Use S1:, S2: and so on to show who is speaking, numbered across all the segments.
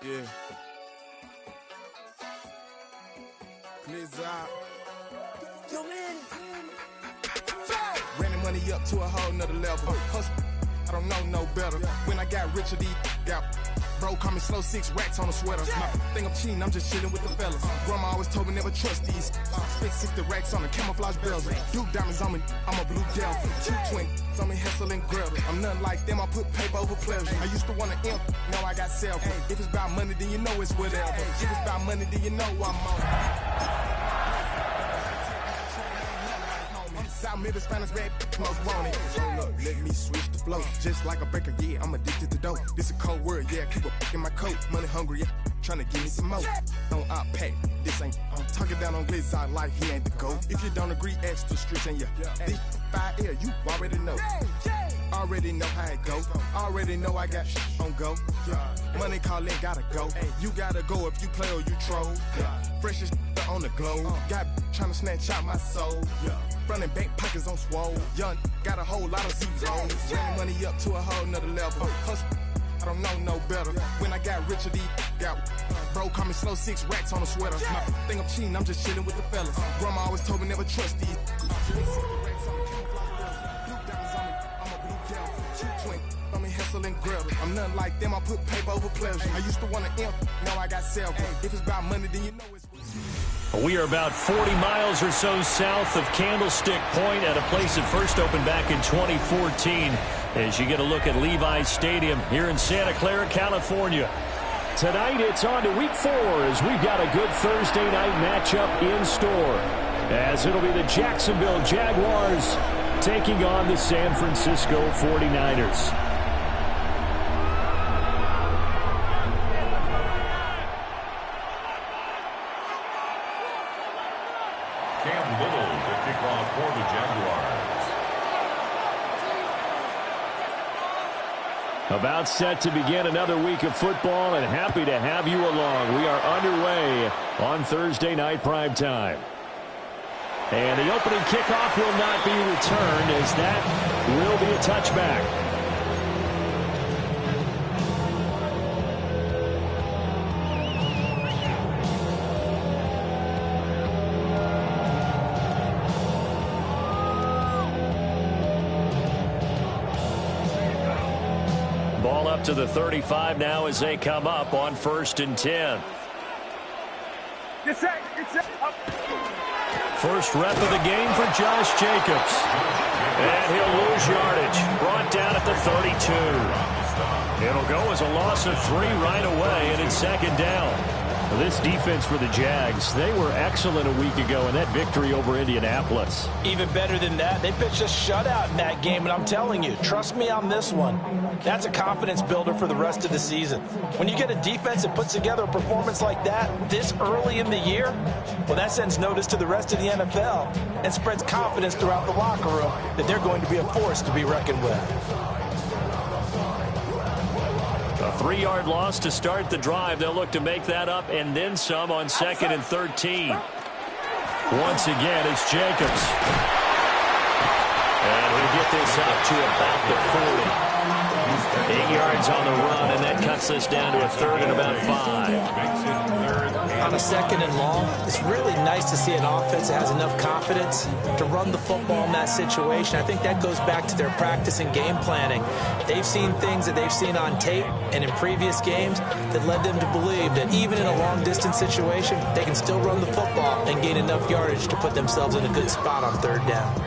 S1: Yeah. Blizzard. Ran the money up to a whole nother level. Hustle, I don't know no better. When I got richer, these got bro, call me slow, 6 racks on a sweater. Think I'm cheating, I'm just chilling with the fellas. Grandma always told me never trust these. Spent 60 racks on a camouflage bells. Blue diamonds on me, I'm a blue devil. 220 on me, Hessel and Greta. I'm nothing like them, I put paper over pleasure. I used to want to imp, now I got self. If it's about money, then you know it's whatever. If it's about money, then you know I'm on. South Middle Spanish red, most want it. Hold up, let me switch the flow. Just like a breaker, yeah, I'm addicted to dope. This a cold word, yeah, keep a in my coat. Money hungry, yeah, tryna give me some more. Don't outpack, this ain't. I'm talking down on Blizzard like he ain't the GOAT. If you don't agree, ask the streets and yeah. This 5 air, you already know. Already know how it go. Already know I got shit on go. Money calling, gotta go. You gotta go if you play or you troll. Fresh as on the globe. Got tryna snatch out my soul. Running back pockets on swole. Young, got a whole lot of zeros. Running money up to a whole nother level. Hustle, I don't know no better. When I got richer, these got bro, call me slow, 6 racks on a sweater. Think I'm cheating, I'm just chilling with the fellas. Grandma always told me never trust these. I'm Hessel and Greta. I'm nothing like them, I put paper over pleasure. I used to want to imp, now I got self. If it's about money, then you know it's.
S2: We are about 40 miles or so south of Candlestick Point at a place that first opened back in 2014 as you get a look at Levi's Stadium here in Santa Clara, California. Tonight it's on to week 4 as we've got a good Thursday night matchup in store, as it'll be the Jacksonville Jaguars taking on the San Francisco 49ers. About set to begin another week of football, and happy to have you along. We are underway on Thursday night primetime. And the opening kickoff will not be returned, as that will be a touchback. Ball up to the 35 now as they come up on 1st and 10. First rep of the game for Josh Jacobs. And he'll lose yardage. Brought down at the 32. It'll go as a loss of 3 right away, and it's 2nd down. This defense for the Jags, they were excellent a week ago in that victory over Indianapolis.
S3: Even better than that, they pitched a shutout in that game, and I'm telling you, trust me on this one. That's a confidence builder for the rest of the season. When you get a defense that puts together a performance like that this early in the year, well, that sends notice to the rest of the NFL and spreads confidence throughout the locker room that they're going to be a force to be reckoned with.
S2: A 3-yard loss to start the drive. They'll look to make that up and then some on 2nd and 13. Once again, it's Jacobs. And he'll get this up to about the 40. 8 yards on the run, and that cuts us down to a 3rd and about 5.
S3: On a 2nd and long, it's really nice to see an offense that has enough confidence to run the football in that situation. I think that goes back to their practice and game planning. They've seen things that they've seen on tape and in previous games that led them to believe that even in a long-distance situation, they can still run the football and gain enough yardage to put themselves in a good spot on 3rd down.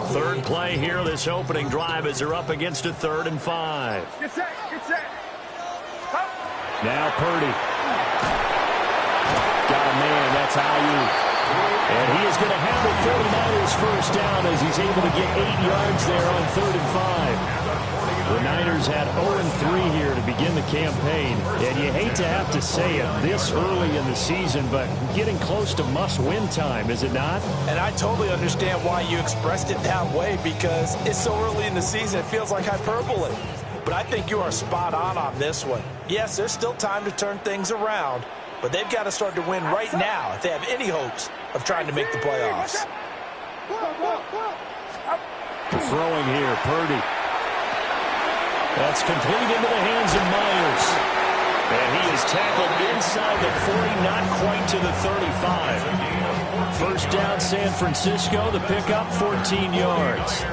S2: Third play here, this opening drive, as they're up against a 3rd and 5.
S4: Get set, get set.
S2: Now Purdy. Got a man, that's Ayuk. And he is going to have the 49ers first down as he's able to get 8 yards there on 3rd and 5. The Niners had 0-3 here to begin the campaign. And you hate to have to say it this early in the season, but getting close to must-win time, is it not?
S3: And I totally understand why you expressed it that way, because it's so early in the season, it feels like hyperbole. But I think you are spot on this one. Yes, there's still time to turn things around, but they've got to start to win right now if they have any hopes of trying to make the playoffs.
S2: Throwing here, Purdy. That's complete into the hands of Myers. And he is tackled inside the 40, not quite to the 35. First down, San Francisco. The pickup, 14 yards.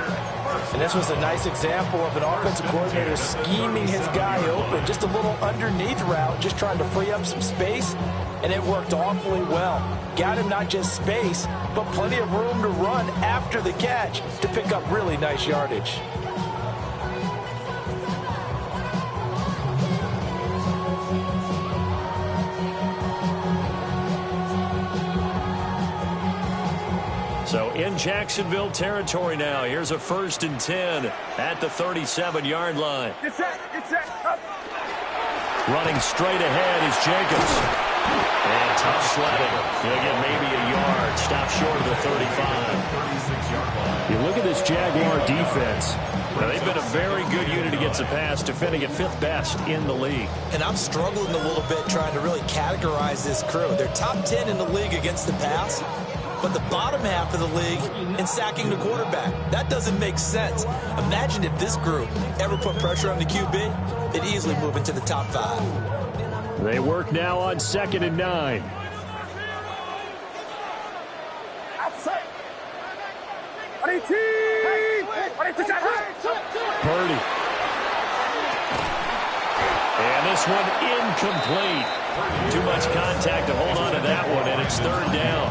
S3: And this was a nice example of an offensive coordinator scheming his guy open. Just a little underneath route, just trying to free up some space. And it worked awfully well. Got him not just space, but plenty of room to run after the catch to pick up really nice yardage.
S2: So in Jacksonville territory now. Here's a 1st and 10 at the 37-yard line. Running straight ahead is Jacobs. And tough sledding. He'll get maybe a yard. Stop short of the 35. You look at this Jaguar defense. Now, they've been a very good unit against the pass, defending at 5th best in the league.
S3: And I'm struggling a little bit trying to really categorize this crew. They're top 10 in the league against the pass, but the bottom half of the league in sacking the quarterback. That doesn't make sense. Imagine if this group ever put pressure on the QB, they'd easily move into the top 5.
S2: They work now on 2nd and 9. Purdy. And this one incomplete. Too much contact to hold on to that one, and it's 3rd down.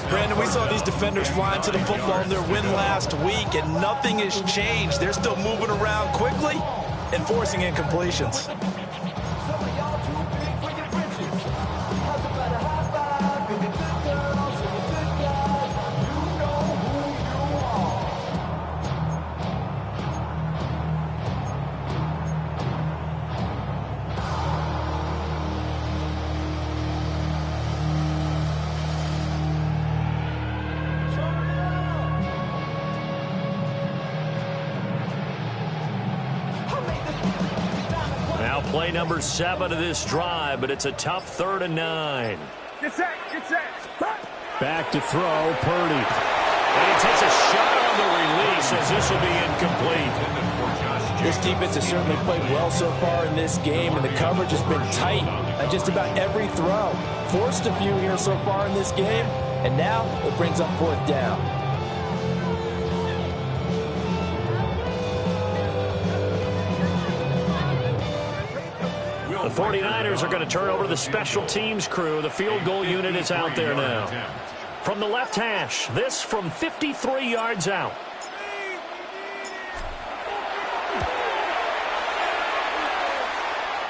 S3: Brandon, we saw these defenders flying to the football in their win last week, and nothing has changed. They're still moving around quickly and forcing incompletions.
S2: Play number 7 of this drive, but it's a tough 3rd and 9. Back to throw, Purdy. And he takes a shot on the release as this will be incomplete.
S3: This defense has certainly played well so far in this game, and the coverage has been tight on just about every throw. Forced a few here so far in this game, and now it brings up 4th down.
S2: The 49ers are going to turn over to the special teams crew. The field goal unit is out there now. From the left hash, this from 53 yards out.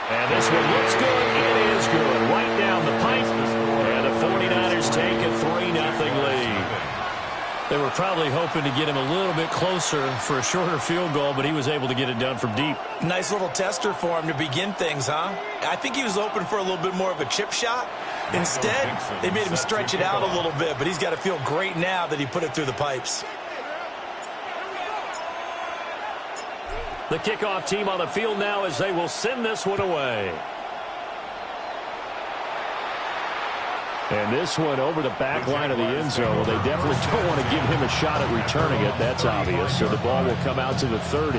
S2: And this one looks good. It is good. Right down the pipe. And the 49ers take a 3-0 lead. They were probably hoping to get him a little bit closer for a shorter field goal, but he was able to get it done from deep.
S3: Nice little tester for him to begin things, huh? I think he was open for a little bit more of a chip shot. Instead, they made him stretch it out a little bit, but he's got to feel great now that he put it through the pipes.
S2: The kickoff team on the field now as they will send this one away. And this one over the back line of the end zone. Well, they definitely don't want to give him a shot at returning it. That's obvious. So the ball will come out to the 30.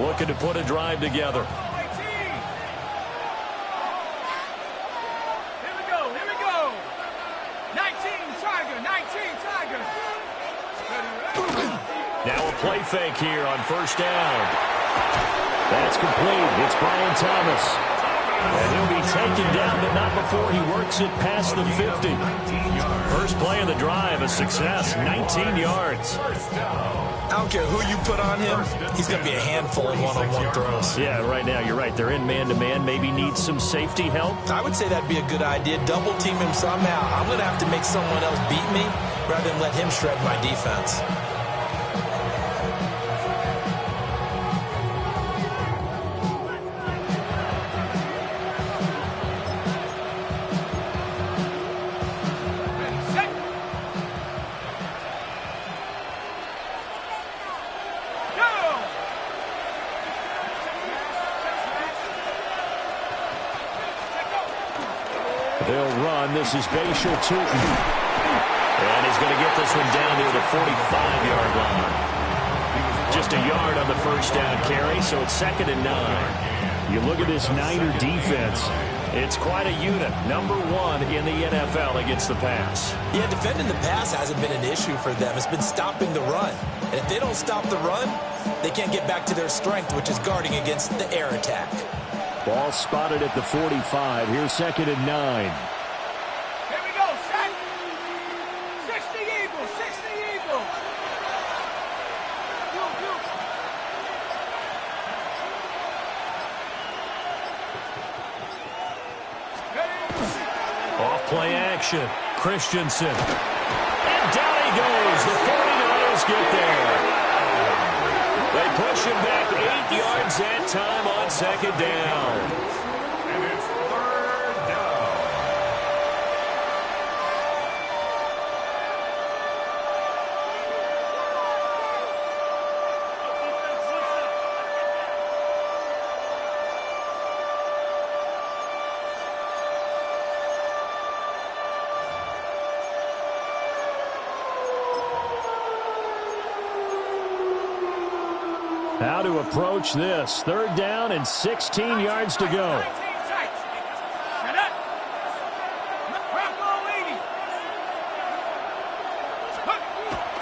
S2: Looking to put a drive together. Now a play fake here on 1st down. That's complete. It's Brian Thomas. And he'll be taken down, but not before he works it past the 50. First play of the drive, a success, 19 yards.
S3: I don't care who you put on him, he's going to be a handful in one-on-one throws.
S2: Yeah, right now, you're right. They're in man-to-man. Maybe need some safety help.
S3: I would say that'd be a good idea. Double team him somehow. I'm going to have to make someone else beat me rather than let him shred my defense.
S2: They'll run. This is Bashir Tootin. And he's going to get this one down near the 45-yard line. Just a yard on the first down carry, so it's 2nd and 9. You look at this Niner defense. It's quite a unit. Number 1 in the NFL against the pass.
S3: Yeah, defending the pass hasn't been an issue for them. It's been stopping the run. And if they don't stop the run, they can't get back to their strength, which is guarding against the air attack.
S2: Ball spotted at the 45. Here's 2nd and 9.
S4: Here we go, set. 60 Eagles, 60 Eagles.
S2: Off-play action. Christensen. And down he goes. The 49ers get there. They push him back 8 yards that time on 2nd down.
S4: And it's 3rd down.
S2: How to approach this. 3rd down and 16 yards to go.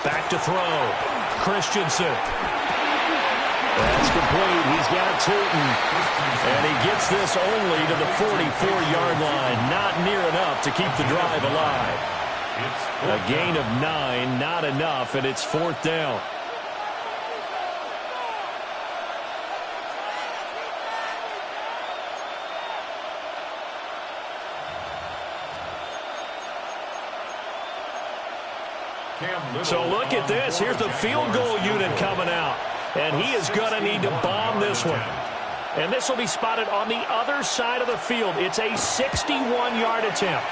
S2: Back to throw. Christensen. That's complete. He's got Tootin. And he gets this only to the 44-yard line. Not near enough to keep the drive alive. A gain of 9, not enough, and it's 4th down. So look at this. Here's the field goal unit coming out. And he is going to need to bomb this one. And this will be spotted on the other side of the field. It's a 61-yard attempt.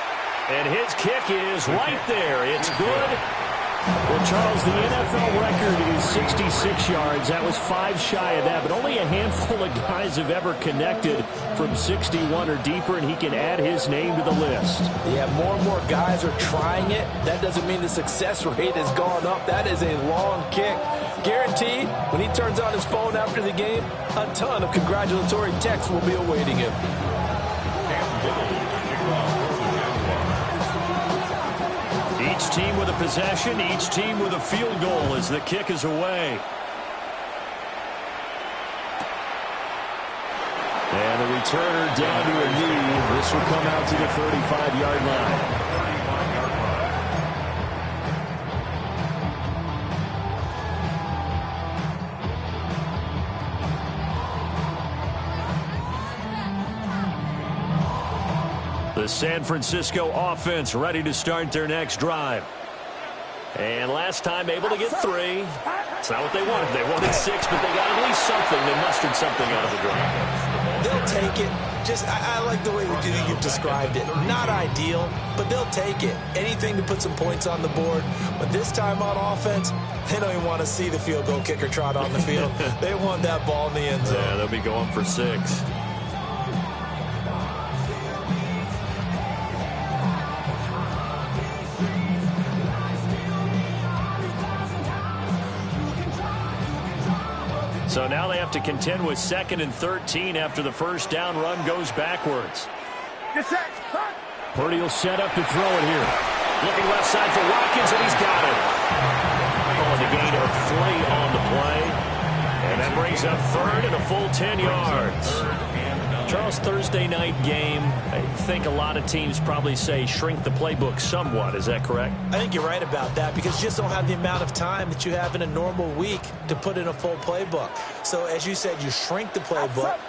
S2: And his kick is right there. It's good. Well, Charles, the NFL record is 66 yards. That was 5 shy of that, but only a handful of guys have ever connected from 61 or deeper, and he can add his name to the list.
S3: Yeah, more and more guys are trying it. That doesn't mean the success rate has gone up. That is a long kick. Guaranteed, when he turns on his phone after the game, a ton of congratulatory texts will be awaiting him.
S2: Each team with a possession, each team with a field goal as the kick is away. And the returner down to a knee. This will come out to the 35-yard line. The San Francisco offense ready to start their next drive. And last time able to get 3. It's not what they wanted. They wanted 6, but they got at least something. They mustered something out of the drive.
S3: They'll take it. I like the way you've described it. Not ideal, but they'll take it. Anything to put some points on the board. But this time on offense, they don't even want to see the field goal kicker trot on the field. They want that ball in the end zone.
S2: Yeah, they'll be going for 6. So now they have to contend with 2nd and 13 after the first down run goes backwards. Purdy will set up to throw it here. Looking left side for Watkins, and he's got it. Oh, the gain of 3 on the play. And that brings up 3rd and a full 10 yards. Charles, Thursday night game, I think a lot of teams probably say shrink the playbook somewhat. Is that correct?
S3: I think you're right about that because you just don't have the amount of time that you have in a normal week to put in a full playbook. So as you said, you shrink the playbook,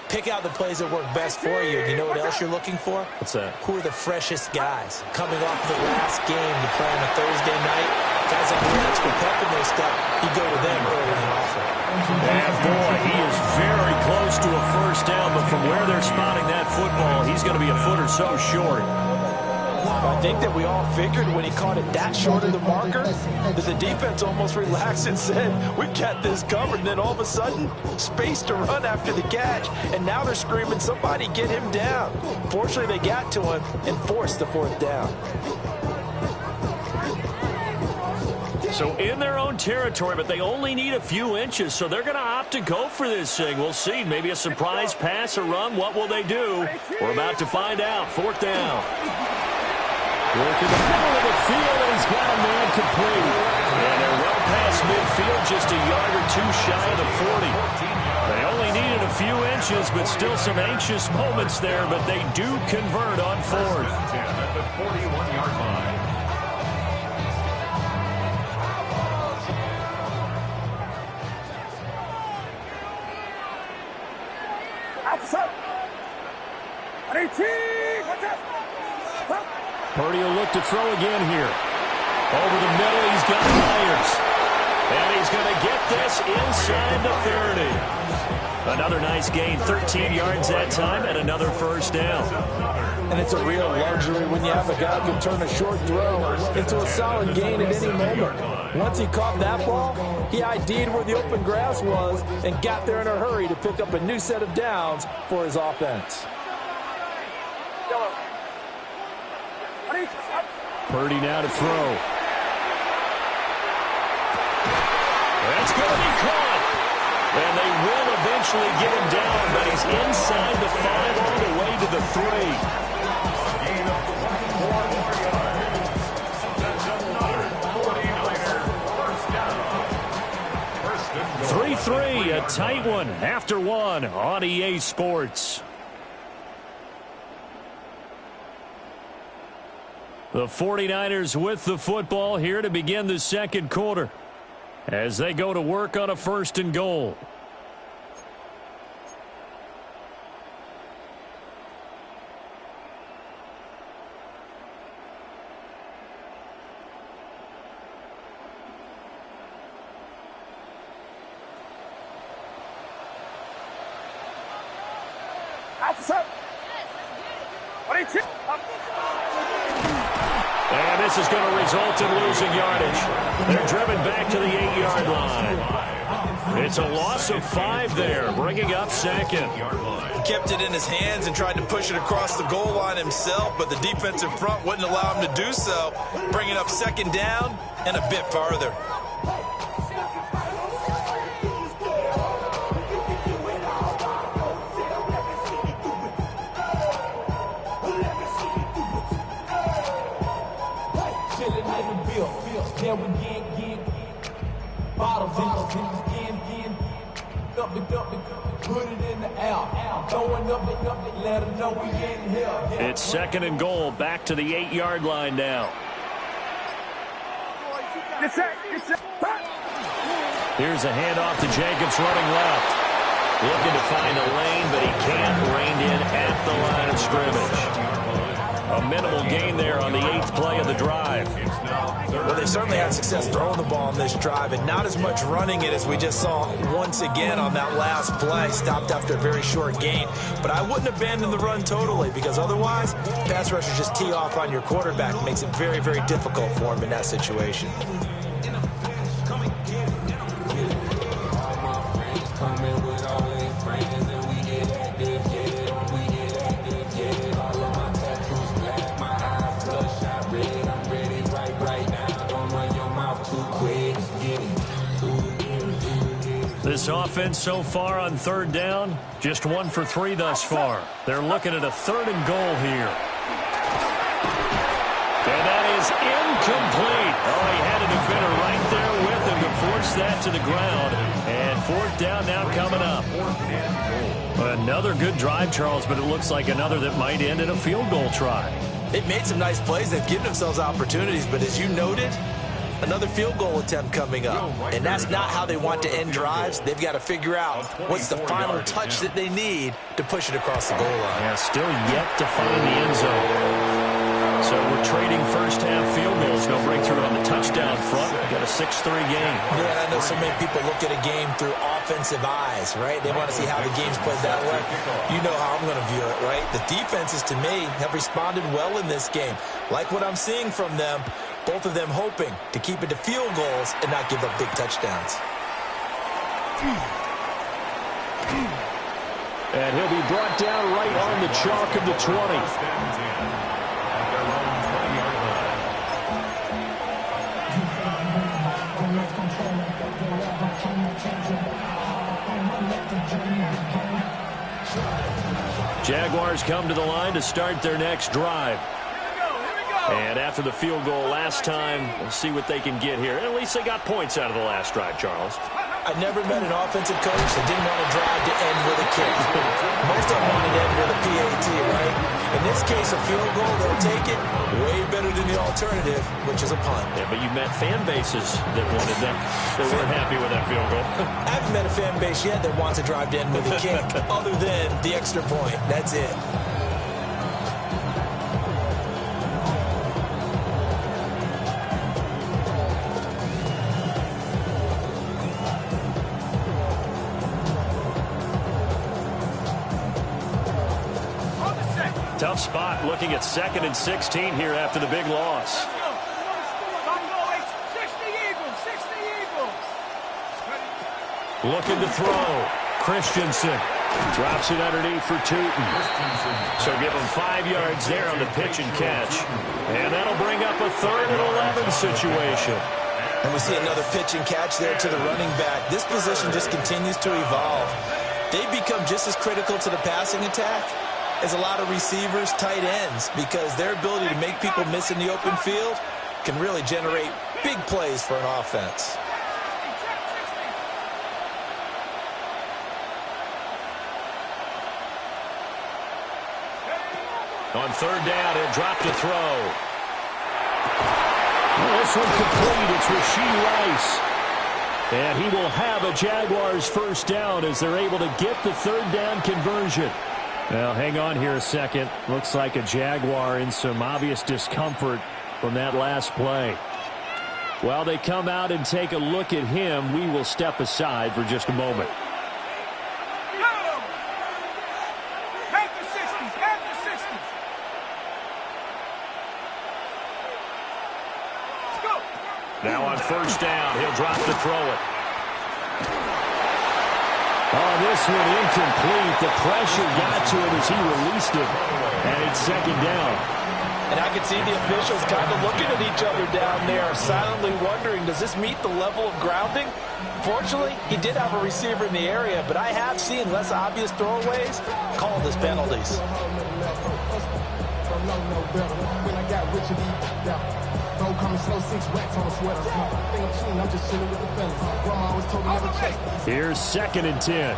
S3: pick out the plays that work best for you. You know what else you're looking for?
S2: What's that?
S3: Who are the freshest guys coming off the last game to play on a Thursday night? Guys that have extra pep in their step, you go to them early and often.
S2: And boy, he is very close to a first down, but from where they're spotting that football, he's going to be a foot or so short.
S3: I think that we all figured when he caught it that short of the marker that the defense almost relaxed and said, we got this covered. And then all of a sudden, space to run after the catch. And now they're screaming, somebody get him down. Fortunately, they got to him and forced the 4th down.
S2: So in their own territory, but they only need a few inches, so they're going to opt to go for this thing. We'll see. Maybe a surprise pass or run. What will they do? We're about to find out. 4th down. Work in the middle of the field, and he's got a man complete. And they're well past midfield, just a yard or two shy of the 40. They only needed a few inches, but still some anxious moments there, but they do convert on 4th.
S5: At the 41-yard line.
S2: Purdy will look to throw again here. Over the middle, he's got Myers. And he's going to get this inside the 30. Another nice gain, 13 yards that time, and another 1st down.
S3: And it's a real luxury when you have a guy who can turn a short throw into a solid gain at any moment. Once he caught that ball, he ID'd where the open grass was and got there in a hurry to pick up a new set of downs for his offense.
S2: Purdy now to throw. That's going to be caught. And they will eventually get him down, but he's inside the 5 all the way to the 3. 3-3, a tight one after one on EA Sports. The 49ers with the football here to begin the 2nd quarter as they go to work on a 1st and goal. And this is going to result in losing yardage. They're driven back to the 8-yard line. It's a loss of 5 there, bringing up 2nd.
S3: He kept it in his hands and tried to push it across the goal line himself, but the defensive front wouldn't allow him to do so, bringing up 2nd down and a bit farther.
S2: It's 2nd and goal, back to the 8-yard line now. Here's a handoff to Jacobs running left. Looking to find a lane, but he can't. Reined in at the line of scrimmage. A minimal gain there on the 8th play of the drive.
S3: Well, they certainly had success throwing the ball on this drive, and not as much running it as we just saw once again on that last play. Stopped after a very short gain. But I wouldn't abandon the run totally, because otherwise, pass rushers just tee off on your quarterback. It makes it very, very difficult for him in that situation.
S2: This offense so far on 3rd down, just 1 for 3 thus far. They're looking at a 3rd and goal here. And that is incomplete. Oh, he had a defender right there with him to force that to the ground. And 4th down now coming up. Another good drive, Charles, but it looks like another that might end in a field goal try.
S3: They've made some nice plays. They've given themselves opportunities, but as you noted, another field goal attempt coming up. And that's not how they want to end drives. They've got to figure out what's the final touch that they need to push it across the goal line.
S2: Yeah, still yet to find the end zone. So we're trading first-half field goals. No breakthrough on the touchdown front. We've got a 6-3 game.
S3: Yeah, I know so many people look at a game through offensive eyes, right? They want to see how the game's played that way. You know how I'm going to view it, right? The defenses, to me, have responded well in this game. Like what I'm seeing from them, both of them hoping to keep it to field goals and not give up big touchdowns.
S2: And he'll be brought down right on the chalk of the 20. Jaguars come to the line to start their next drive. And after the field goal last time, we'll see what they can get here. At least they got points out of the last drive, Charles.
S3: I never met an offensive coach that didn't want to drive to end with a kick. Most of them wanted to end with a PAT, right? In this case, a field goal, they'll take it way better than the alternative, which is a punt.
S2: Yeah, but you met fan bases that wanted that. They weren't happy with that field goal.
S3: I haven't met a fan base yet that wants to drive to end with a kick, other than the extra point. That's it.
S2: Tough spot looking at 2nd and 16 here after the big loss. Looking to throw. Christensen drops it underneath for Tootin. So give him 5 yards there on the pitch and catch. And that'll bring up a 3rd and 11 situation.
S3: And we see another pitch and catch there to the running back. This position just continues to evolve. They become just as critical to the passing attack as a lot of receivers, tight ends, because their ability to make people miss in the open field can really generate big plays for an offense.
S2: On 3rd down, he'll drop to throw. Well, this one complete. It's Rashee Rice. And he will have a Jaguars first down as they're able to get the 3rd down conversion. Well, hang on here a second. Looks like a Jaguar in some obvious discomfort from that last play. While they come out and take a look at him, we will step aside for just a moment. Now on 1st down, he'll drop to throw it. Oh, this one incomplete. The pressure got to him as he released it. And it's 2nd down.
S3: And I can see the officials kind of looking at each other down there, silently wondering, does this meet the level of grounding? Fortunately, he did have a receiver in the area, but I have seen less obvious throwaways called as penalties.
S2: Here's 2nd and 10.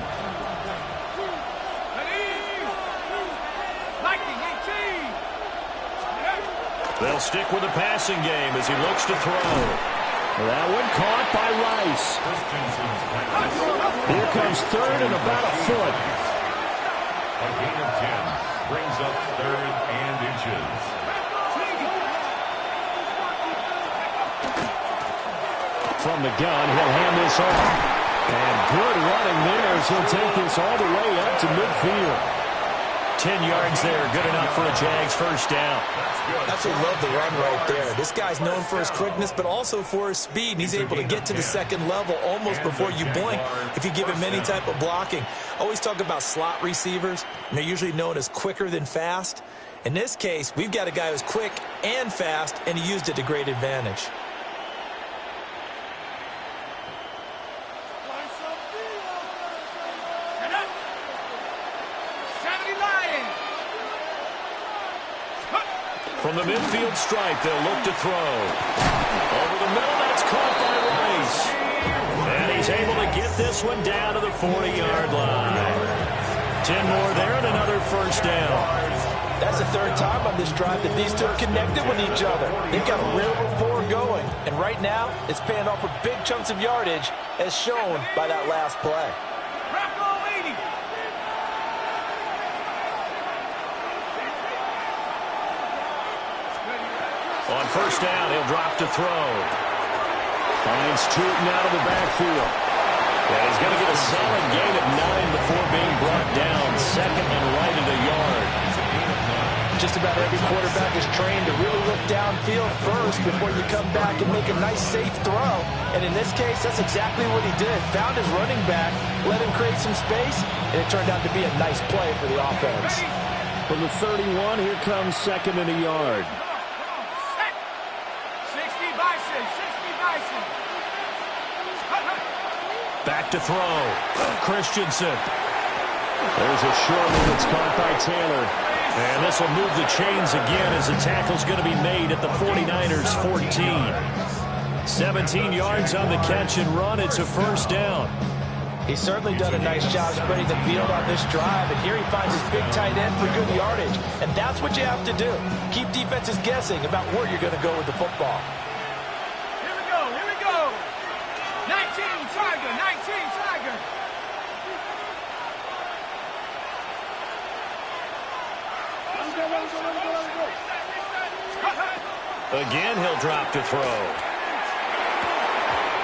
S2: They'll stick with the passing game as he looks to throw. That one caught by Rice. Here comes 3rd and about a foot.
S5: A gain of 10 brings up 3rd and inches.
S2: From the gun, he'll hand this off. And good running there as he'll take this all the way up to midfield. 10 yards there, good enough for a Jags first down.
S3: Absolutely love the run right there. This guy's known for his quickness, but also for his speed. And he's able to get to the 2nd level almost before you blink if you give him any type of blocking. Always talk about slot receivers, and they're usually known as quicker than fast. In this case, we've got a guy who's quick and fast, and he used it to great advantage.
S2: From the midfield stripe, they'll look to throw. Over the middle, that's caught by Rice. And he's able to get this one down to the 40-yard line. 10 more there and another first down.
S3: That's the 3rd time on this drive that these two have connected with each other. They've got a real rapport going. And right now, it's paying off with big chunks of yardage, as shown by that last play.
S2: On first down, he'll drop to throw. Finds Turton out of the backfield. And he's going to get a solid gain of 9 before being brought down. Second and right at a yard.
S3: Just about every quarterback is trained to really look downfield first before you come back and make a nice, safe throw. And in this case, that's exactly what he did. Found his running back, let him create some space, and it turned out to be a nice play for the offense.
S2: From the 31, here comes second and a yard.
S4: 60 Bison, 60 Bison.
S2: Back to throw. Christensen. There's a short one that's caught by Taylor. And this will move the chains again as the tackle's going to be made at the 49ers 14. 17 yards on the catch and run. It's a first down.
S3: He's certainly done a nice job spreading the field on this drive, and here he finds his big tight end for good yardage. And that's what you have to do. Keep defenses guessing about where you're going to go with the football.
S4: Here we go, here we go. 19 Tiger, 19 Tiger.
S2: Again, he'll drop to throw.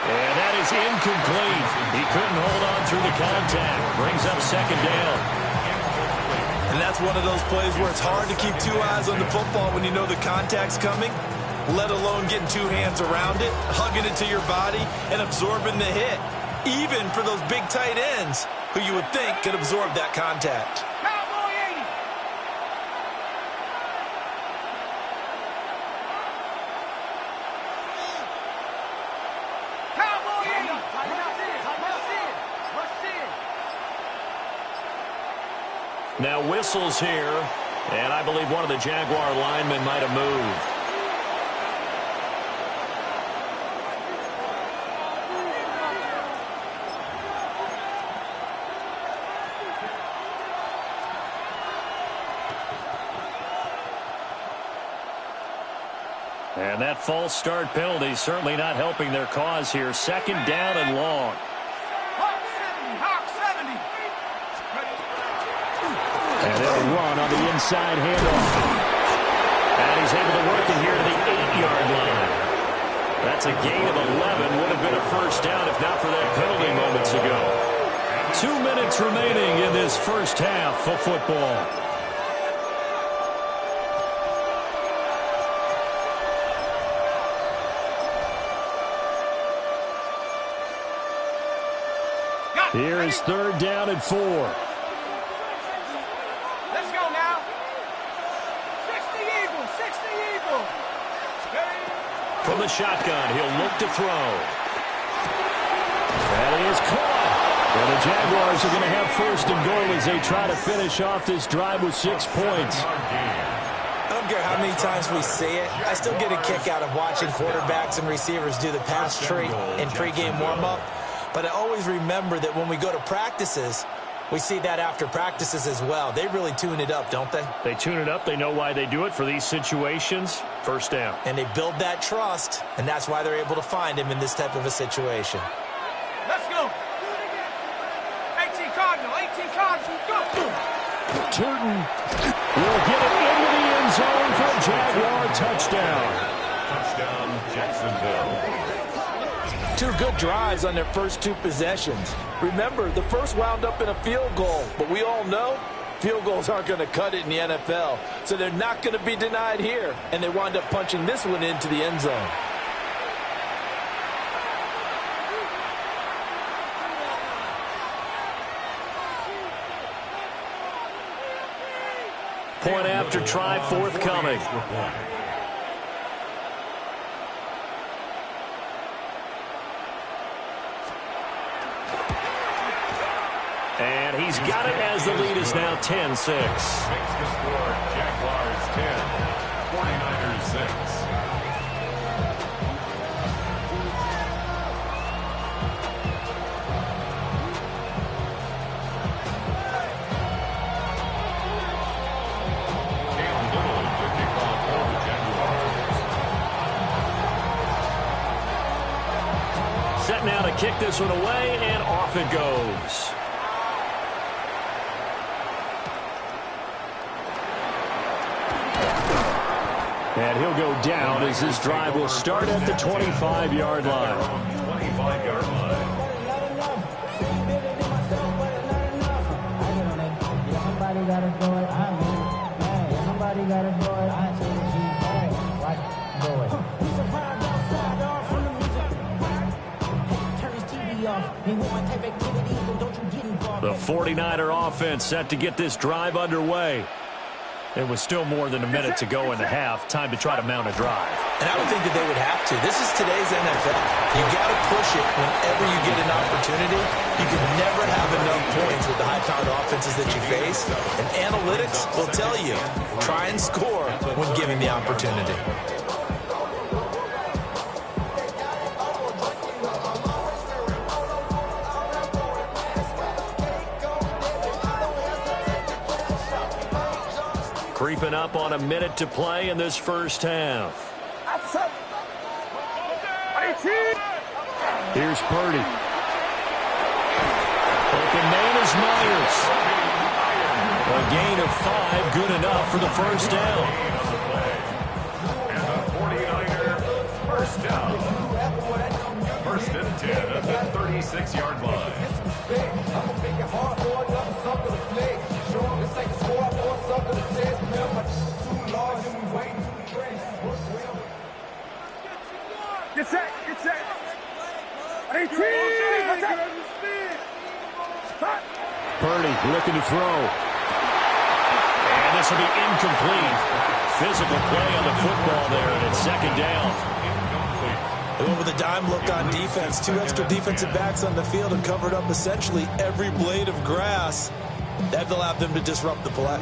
S2: And that is incomplete. He couldn't hold on through the contact. Brings up second down.
S3: And that's one of those plays where it's hard to keep two eyes on the football when you know the contact's coming, let alone getting two hands around it, hugging it to your body, and absorbing the hit. Even for those big tight ends who you would think could absorb that contact.
S4: Cowboy 80. Cowboy 80.
S2: Now whistles here, and I believe one of the Jaguar linemen might have moved. And that false start penalty certainly not helping their cause here. Second down and long.
S4: Hawk 70, Hawk 70.
S2: And they'll run on the inside handoff. And he's able to work it here to the 8-yard line. That's a gain of 11. Would have been a first down if not for that penalty moments ago. 2 minutes remaining in this first half of football. Here is third down and 4.
S4: Let's go now. 60 Eagles, 60 Eagles.
S2: From the shotgun, he'll look to throw. That is caught. And the Jaguars are going to have first and goal as they try to finish off this drive with 6 points.
S3: I don't care how many times we see it. I still get a kick out of watching quarterbacks and receivers do the pass tree in pregame warm-up. But I always remember that when we go to practices, we see that after practices as well. They really tune it up, don't they?
S2: They tune it up. They know why they do it for these situations. First down.
S3: And they build that trust, and that's why they're able to find him in this type of a situation.
S4: Let's go. 18 Cardinal, 18 Cardinal, go.
S2: Turton will get it into the end zone for a Jaguar touchdown.
S5: Touchdown, Jacksonville.
S3: 2 good drives on their first 2 possessions. Remember, the first wound up in a field goal, but we all know field goals aren't going to cut it in the NFL, so they're not going to be denied here, and they wound up punching this one into the end zone.
S2: Point after try forthcoming. And he's got it as the lead is now 10-6.
S5: Makes the score Jaguars 10, 49ers 6.
S2: Set now to kick this one away, and off it goes. And he'll go down as this drive will start at the 25-yard line.
S5: 25-yard line.
S6: Somebody gotta do it. Somebody gotta do it. I say the G. Watch, do it. He's a vibe outside, all from the music. Turn his TV off. He want my type activities, but don't you get involved.
S2: The 49er offense set to get this drive underway. It was still more than a minute to go in the half. Time to try to mount a drive.
S3: And I would think that they would have to. This is today's NFL. You got to push it whenever you get an opportunity. You can never have enough points with the high-powered offenses that you face. And analytics will tell you, try and score when given the opportunity.
S2: Creeping up on a minute to play in this first half. Here's Purdy. Open man is Myers. A gain of 5, good enough for the first down.
S5: And the 49er first down. First and 10 at the 36-yard line.
S4: Get set, get set. 18,
S2: Purdy looking to throw. And this will be incomplete. Physical play on the football there, and it's second down.
S3: They went with a dime look on defense. 2 extra defensive backs on the field and covered up essentially every blade of grass. That allowed them to disrupt the play.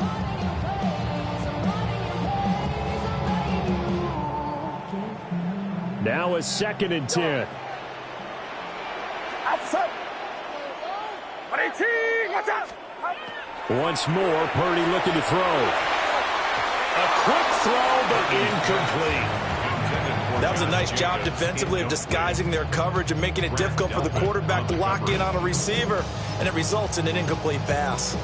S2: Now a second and 10. Once more, Purdy looking to throw. A quick throw, but incomplete.
S3: That was a nice job defensively of disguising their coverage and making it difficult for the quarterback to lock in on a receiver, and it results in an incomplete pass.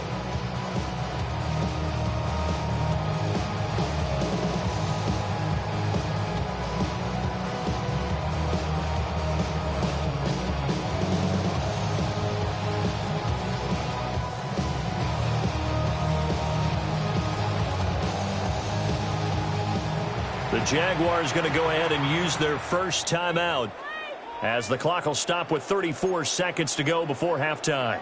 S2: The Jaguars going to go ahead and use their first timeout as the clock will stop with 34 seconds to go before halftime.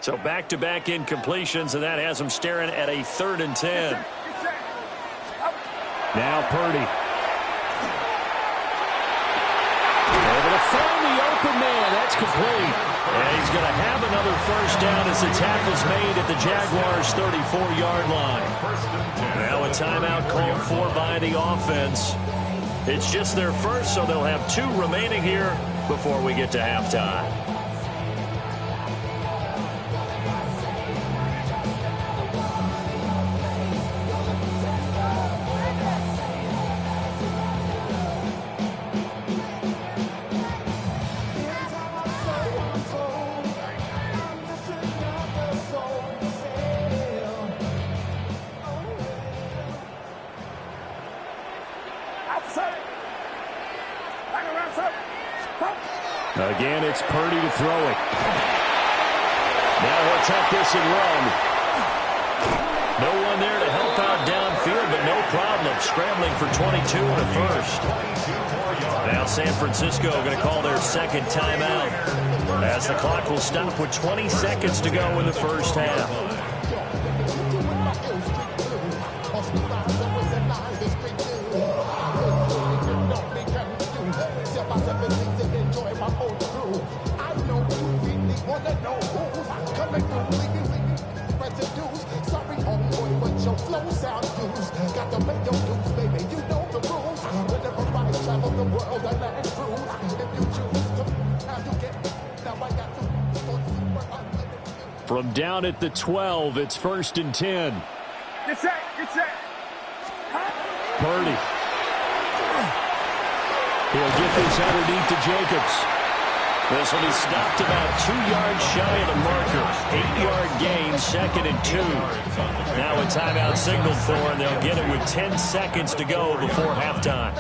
S2: So back-to-back incompletions, and that has them staring at a 3rd and 10. Now Purdy. Able to find the open man. That's complete. And he's going to have another first down as the tackle's made at the Jaguars' 34-yard line. Now a timeout called for by the offense. It's just their first, so they'll have 2 remaining here before we get to halftime. Again, it's Purdy to throw it. Now he'll attempt this and run. No one there to help out downfield, but no problem. Scrambling for 22 and a first. Now San Francisco going to call their second timeout as the clock will stop with 20 seconds to go in the first half. From down at the 12, it's 1st and 10.
S4: Get set, get set.
S2: Purdy. He'll get this underneath to Jacobs. This will be stopped about 2 yards shy of the marker. 8-yard gain, 2nd and 2. Now a timeout signaled for, and they'll get it with 10 seconds to go before halftime.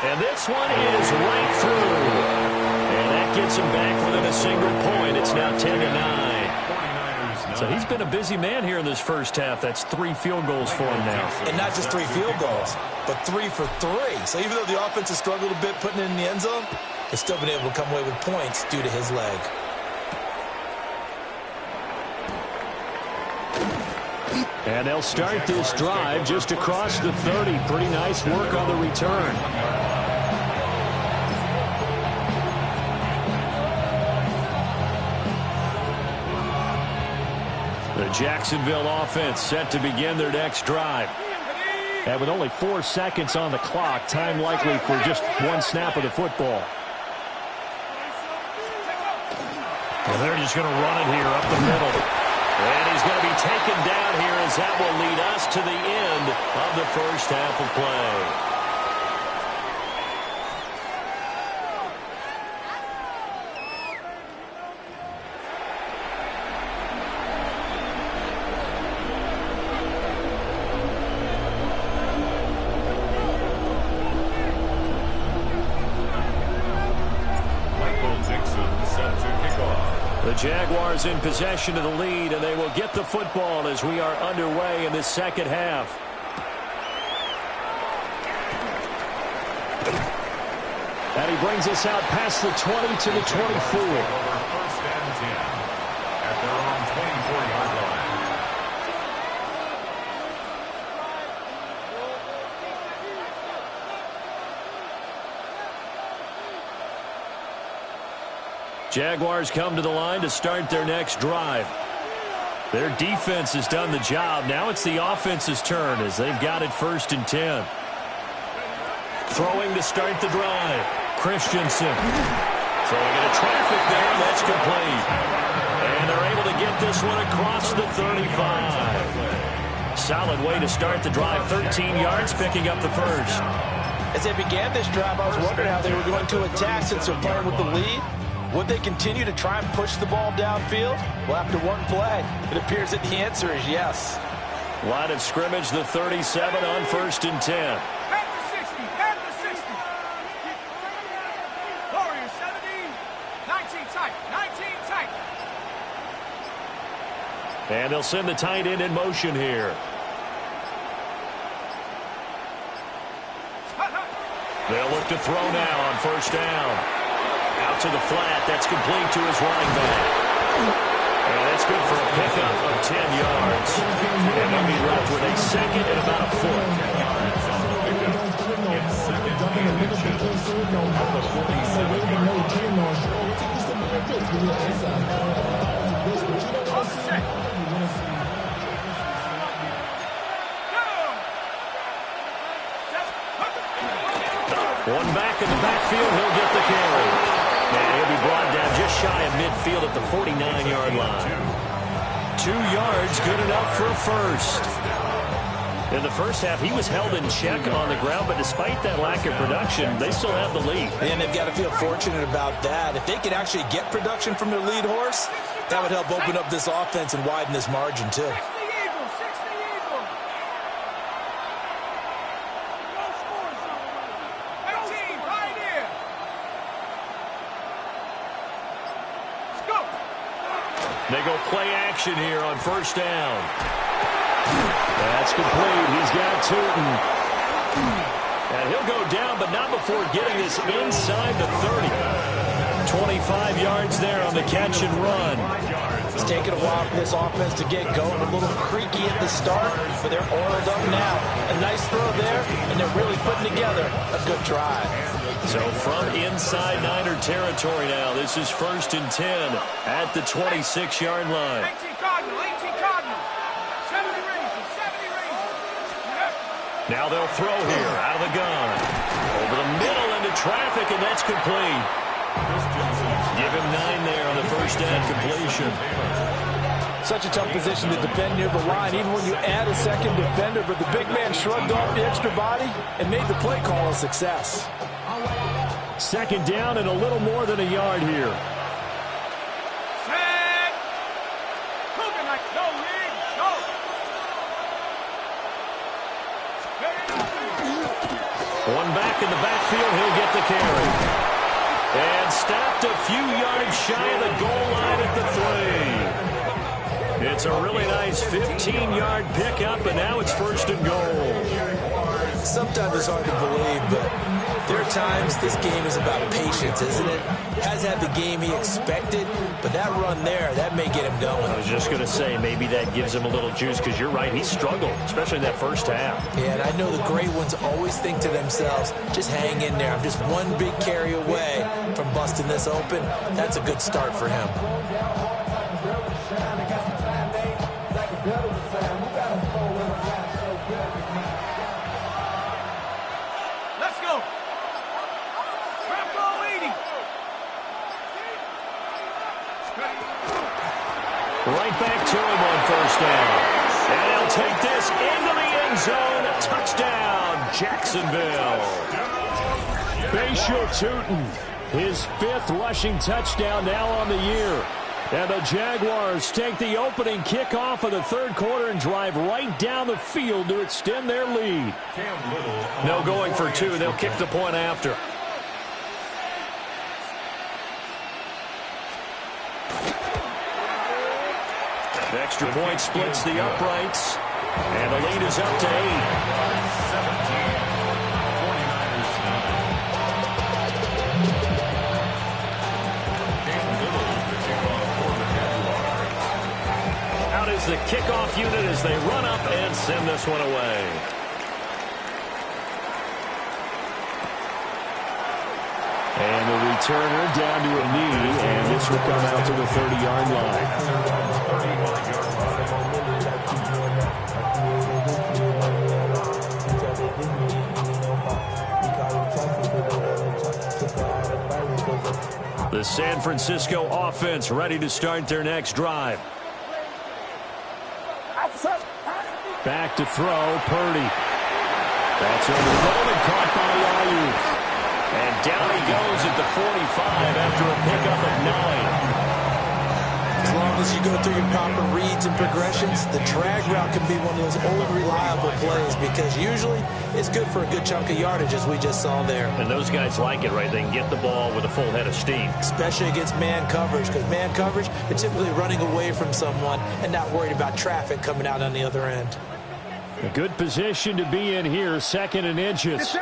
S2: And this one is right through. And that gets him back within a single point. It's now 10-9. So he's been a busy man here in this first half. That's 3 field goals for him now.
S3: And not just 3 field goals, but 3 for 3. So even though the offense has struggled a bit putting it in the end zone, they've still been able to come away with points due to his leg.
S2: And they'll start this drive just across the 30. Pretty nice work on the return. The Jacksonville offense set to begin their next drive. And with only 4 seconds on the clock, time likely for just 1 snap of the football. And they're just going to run it here up the middle. And he's going to be taken down here as that will lead us to the end of the first half of play. The Jaguars in possession of the lead, and they will get the football as we are underway in this second half. And he brings us out past the 20 to the 24.
S5: First and 10 at their own 24-yard line.
S2: Jaguars come to the line to start their next drive. Their defense has done the job. Now it's the offense's turn as they've got it 1st and 10. Throwing to start the drive. Christensen. Throwing into traffic there. That's complete. And they're able to get this one across the 35. Solid way to start the drive. 13 yards, picking up the first.
S3: As they began this drive, I was wondering how they were going to attack since they're playing with the lead. Would they continue to try and push the ball downfield? Well, after one play, it appears that the answer is yes.
S2: Line of scrimmage, the 37 on 1st and 10.
S4: At the 60, at the 60. Warriors 17, 19 tight, 19 tight.
S2: And they'll send the tight end in motion here. They'll look to throw now on 1st down. Out to the flat. That's complete to his running back. And that's good for a pickup of 10 yards. And they'll be left with a 2nd and about a foot.
S5: It's 2nd and inches at the 47-yard
S2: One back in the backfield. He'll get the carry. And he'll be brought down just shy of midfield at the 49-yard line. 2 yards, good enough for a first. In the first half, he was held in check on the ground, but despite that lack of production, they still have the lead.
S3: And they've got to feel fortunate about that. If they can actually get production from their lead horse, that would help open up this offense and widen this margin, too.
S4: 60 Eagles, 60 Eagles. No scores. 18, right here. Let's go.
S2: They go play action here on 1st down. That's complete. He's got Tootin. And he'll go down, but not before getting this inside the 30. 25 yards there on the catch and run.
S3: It's taken a while for this offense to get going. A little creaky at the start, but they're oiled up now. A nice throw there, and they're really putting together a good drive.
S2: So from inside Niner territory now, this is 1st and 10 at the 26-yard line.
S4: 18 Cardinal, 18 Cardinal. 70 range, 70 range.
S2: Now they'll throw here out of the gun. Over the middle into traffic, and that's complete. Give him 9 there on the first down completion.
S3: Such a tough position to defend near the line, even when you add a second defender, but the big man shrugged off the extra body and made the play call a success.
S2: 2nd down and a little more than a yard here.
S4: Set. Cooking like no lead, go.
S2: One back in the backfield, he'll get the carry. And stopped a few yards shy of the goal line at the 3. It's a really nice 15-yard pickup, and now it's 1st and goal.
S3: Sometimes it's hard to believe, but there are times this game is about patience, isn't it? Hasn't had the game he expected, but that run there, that may get him going.
S2: I was just going to say, maybe that gives him a little juice, because you're right, he struggled, especially in that first half.
S3: Yeah, and I know the great ones always think to themselves, just hang in there. I'm just one big carry away from busting this open. That's a good start for him.
S4: Let's go. Rambo 80.
S2: Right back to him on 1st down. And he'll take this into the end zone. Touchdown, Jacksonville. Bashal Tootin, his 5th rushing touchdown now on the year. And the Jaguars take the opening kickoff of the 3rd quarter and drive right down the field to extend their lead. No going for 2. They'll kick the point after. The extra point splits the uprights. And the lead is up to 8. 49ers out is the kickoff unit as they run up and send this one away. And the returner down to a knee, and this will come out to the 30-yard line. The San Francisco offense ready to start their next drive. Back to throw, Purdy. That's over the middle and caught by Ayuk. And down he goes at the 45 after a pickup of 9.
S3: As long as you go through your proper reads and progressions, the drag route can be one of those old reliable plays because usually it's good for a good chunk of yardage as we just saw there.
S2: And those guys like it, right? They can get the ball with a full head of steam.
S3: Especially against man coverage, because man coverage, they're typically running away from someone and not worried about traffic coming out on the other end.
S2: A good position to be in here, 2nd and inches.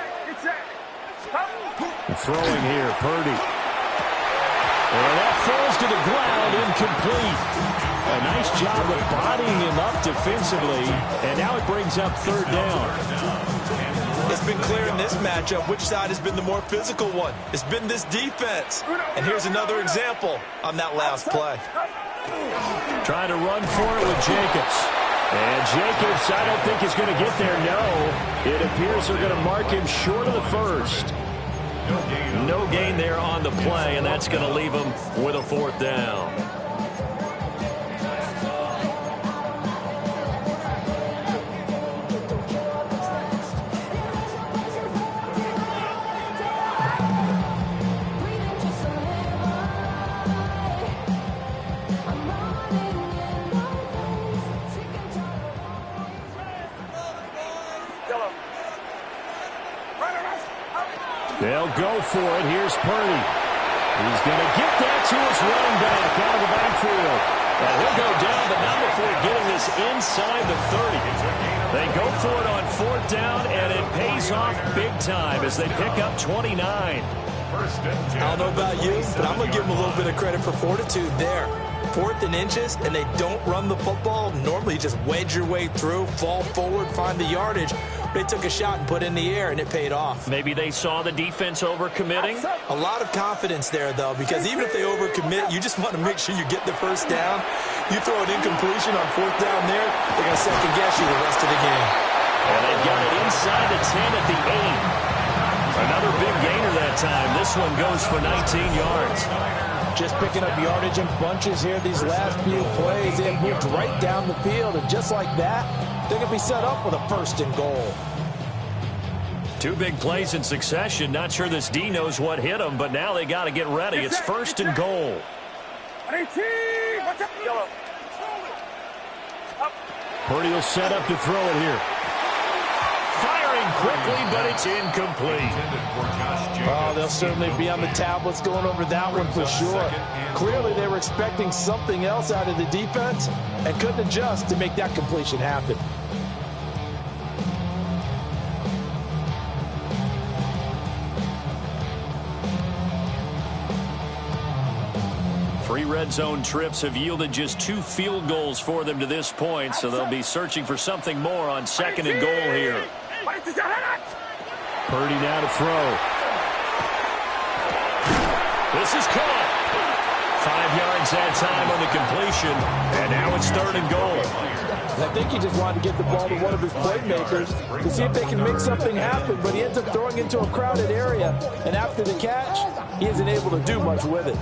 S2: Throwing here, Purdy. And that falls to the ground, incomplete. A nice job of bodying him up defensively, and now it brings up 3rd down.
S3: It's been clear in this matchup which side has been the more physical one. It's been this defense. And here's another example on that last play.
S2: Trying to run for it with Jacobs. And Jacobs, I don't think is going to get there, no. It appears they're going to mark him short of the 1st. No gain there on the play, and that's going to leave him with a 4th down. They'll go for it. Here's Purdy. He's going to get that to his running back out of the backfield. And he'll go down, but not before getting this inside the 30. They go for it on 4th down, and it pays off big time as they pick up 29.
S3: I don't know about you, but I'm going to give him a little bit of credit for fortitude there. 4th and inches and they don't run the football, normally you just wedge your way through, fall forward, find the yardage. They took a shot and put it in the air, and it paid off.
S2: Maybe they saw the defense overcommitting.
S3: A lot of confidence there, though, because even if they overcommit, you just want to make sure you get the first down. You throw an incompletion on 4th down there, they're going to second-guess you the rest of the game.
S2: And they've got it inside the 10 at the 8. Another big gainer that time. This one goes for 19 yards.
S7: Just picking up yardage in bunches here these last few plays. They have moved right down the field, and just like that, they're going to be set up with a 1st and goal.
S2: 2 big plays in succession. Not sure this D knows what hit them, but now they got to get ready. It's 1st and goal. Purdy will set up to throw it here. Firing quickly, but it's incomplete.
S7: Oh, they'll certainly be on the tablets going over that one for sure. Clearly, they were expecting something else out of the defense and couldn't adjust to make that completion happen.
S2: Three red zone trips have yielded just 2 field goals for them to this point, so they'll be searching for something more on 2nd and goal here. Purdy now to throw. This is caught. 5 yards that time on the completion, and now it's 3rd and goal.
S7: I think he just wanted to get the ball to one of his playmakers to see if they can make something happen, but he ends up throwing into a crowded area, and after the catch, he isn't able to do much with it.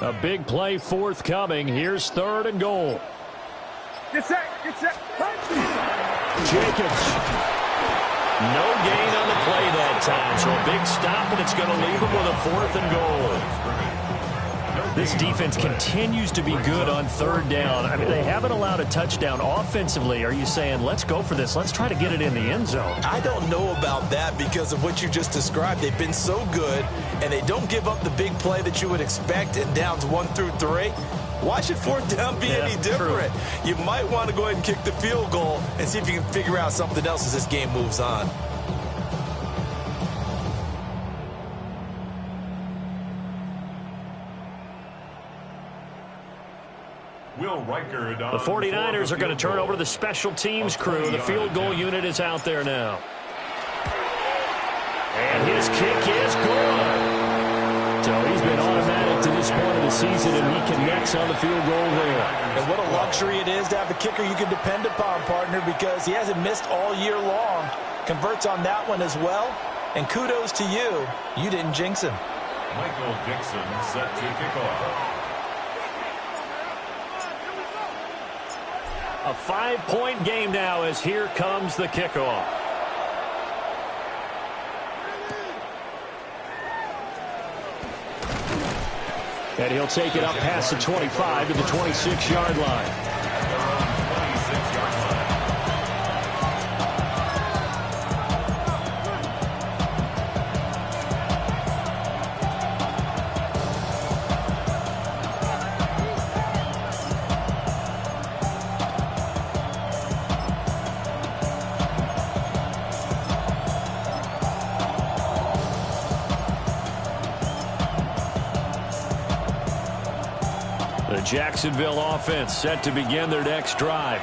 S2: A big play forthcoming. Here's 3rd and goal.
S4: Get set.
S2: Jacobs. No gain on the play that time, so a big stop, and it's going to leave him with a 4th and goal. This defense continues to be good on 3rd down. I mean, they haven't allowed a touchdown offensively. Are you saying, let's go for this, let's try to get it in the end zone?
S3: I don't know about that because of what you just described. They've been so good, and they don't give up the big play that you would expect in downs 1 through 3. Why should 4th down be any different? True. You might want to go ahead and kick the field goal and see if you can figure out something else as this game moves on.
S2: The 49ers are going to turn over to the special teams crew. The field goal unit is out there now. And his kick is good. So he's been automatic to this point of the season, and he connects on the field goal there.
S7: And what a luxury it is to have a kicker you can depend upon, partner, because he hasn't missed all year long. Converts on that one as well. And kudos to you. You didn't jinx him.
S5: Michael Dixon set to kick off.
S2: A 5-point game now as here comes the kickoff. And he'll take it up past the 25 to the 26-yard line. The Jacksonville offense set to begin their next drive.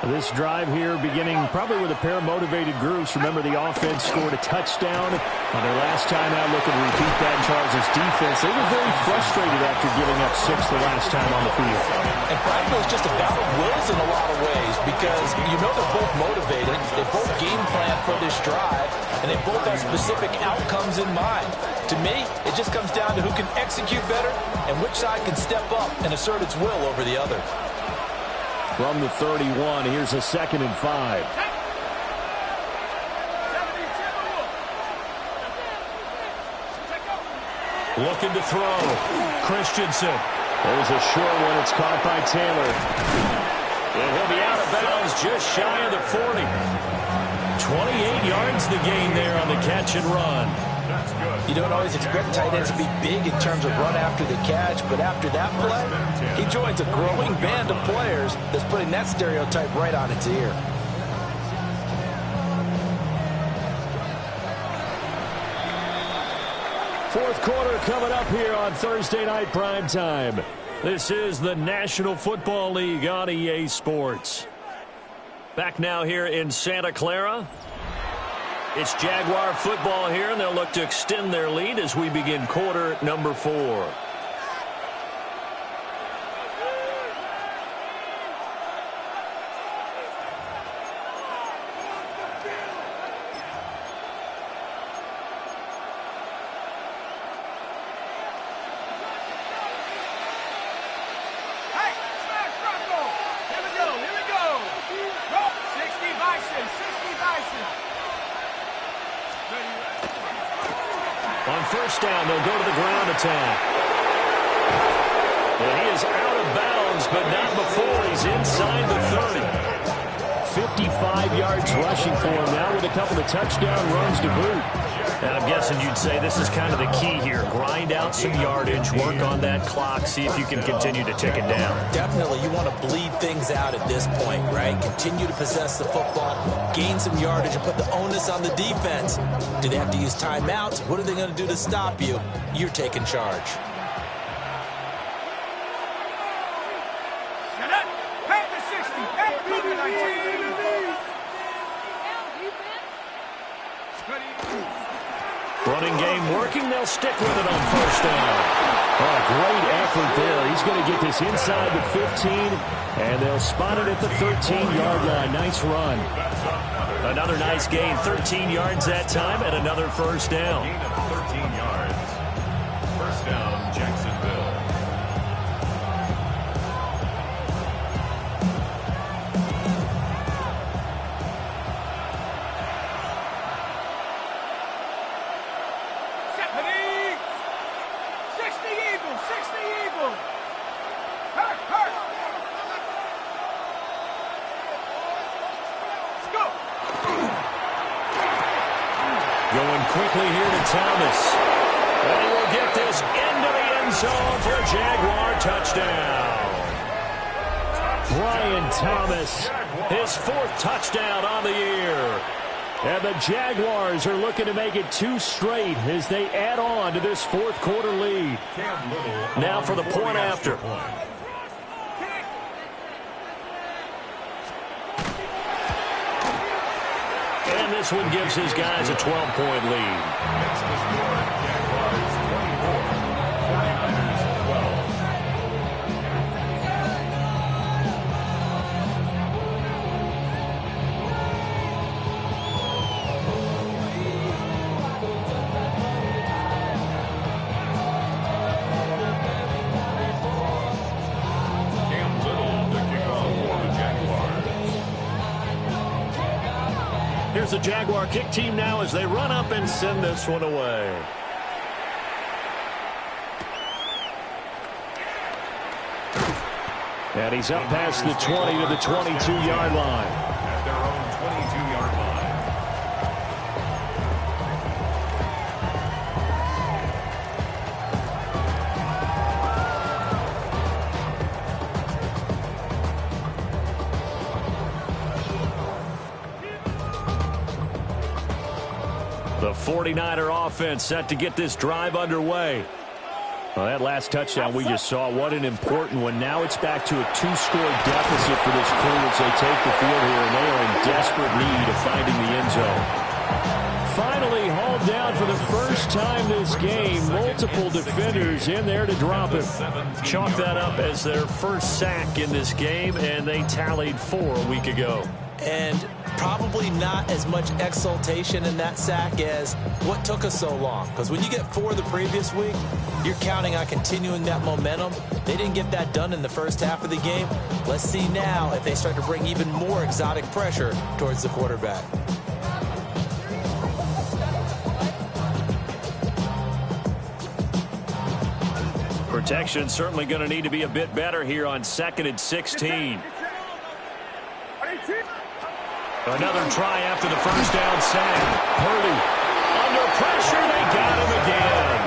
S2: This drive here beginning probably with a pair of motivated groups. Remember, the offense scored a touchdown on their last time out. Looking to repeat that in Charles' defense. They were very frustrated after giving up 6 the last time on the field.
S7: And frankly, it's just a battle of wills in a lot of ways because you know they're both motivated. They both game plan for this drive, and they both have specific outcomes in mind. To me, it just comes down to who can execute better and which side can step up and assert its will over the other.
S2: From the 31, here's a 2nd and 5. Looking to throw. Christensen. There's a short one. It's caught by Taylor. And he'll be out of bounds just shy of the 40. 28 yards the gain there on the catch and run.
S7: You don't always expect tight ends to be big in terms of run after the catch, but after that play, he joins a growing band of players that's putting that stereotype right on its ear.
S2: Fourth quarter coming up here on Thursday Night Primetime. This is the National Football League on EA Sports. Back now here in Santa Clara. It's Jaguar football here, and they'll look to extend their lead as we begin quarter number 4. On first down, they'll go to the ground attack. And he is out of bounds, but not before he's inside the 30. 55 yards rushing for him now with a couple of touchdown runs to boot. And I'm guessing you'd say this is kind of the key here. Grind out some yardage, work on that clock, see if you can continue to tick it down.
S3: Definitely, you want to bleed things out at this point, right? Continue to possess the football, gain some yardage, and put the onus on the defense. Do they have to use timeouts? What are they going to do to stop you? You're taking charge.
S2: Running game working. They'll stick with it on first down. Oh, great effort there. He's going to get this inside the 15, and they'll spot it at the 13-yard line. Nice run. Another nice gain. 13 yards that time, and another first down.
S5: Gain of 13 yards. First down, Jacksonville.
S2: Going quickly here to Thomas. And he will get this into the end zone for a Jaguar touchdown. Brian Thomas, his 4th touchdown on the year. And the Jaguars are looking to make it 2 straight as they add on to this 4th quarter lead. Now for the point after. And this one gives his guys a 12-point lead.
S5: Next was scored, Jaguars 24, 49ers 12. Cam Little, the kickoff for the Jaguars.
S2: Here's the Jaguar kick team now as they run up and send this one away. And he's up past the 20 to the 22-yard line.
S5: At their own 22-yard line.
S2: The 49er offense set to get this drive underway. Well, that last touchdown we just saw, what an important one. Now it's back to a 2-score deficit for this crew as they take the field here, and they are in desperate need of finding the end zone. Finally hauled down for the first time this game. Multiple defenders in there to drop him. Chalk that up as their first sack in this game, and they tallied 4 a week ago.
S3: And probably not as much exultation in that sack as what took us so long. Because when you get 4 the previous week, you're counting on continuing that momentum. They didn't get that done in the first half of the game. Let's see now if they start to bring even more exotic pressure towards the quarterback.
S2: Protection certainly going to need to be a bit better here on 2nd and 16. Another try after the first down sack. Purdy under pressure. They got him again.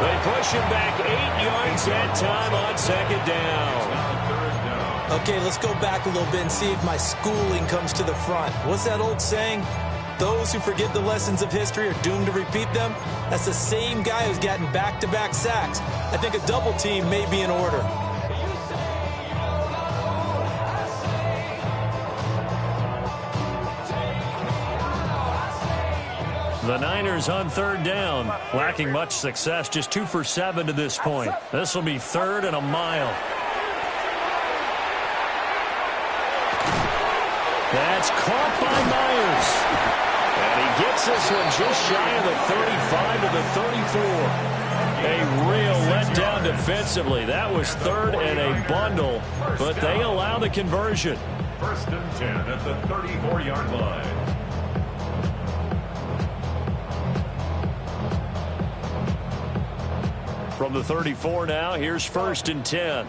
S2: They push him back 8 yards that time on second down.
S3: Okay, let's go back a little bit and see if my schooling comes to the front. What's that old saying? Those who forget the lessons of history are doomed to repeat them. That's the same guy who's gotten back-to-back sacks. I think a double team may be in order.
S2: The Niners on third down, lacking much success, just 2 for 7 to this point. This will be 3rd and a mile. That's caught by Myers. And he gets this one just shy of the 35 to the 34. A real letdown defensively. That was 3rd and a bundle, but they allow the conversion.
S5: 1st and 10 at the 34-yard line.
S2: From the 34 now, here's 1st and 10.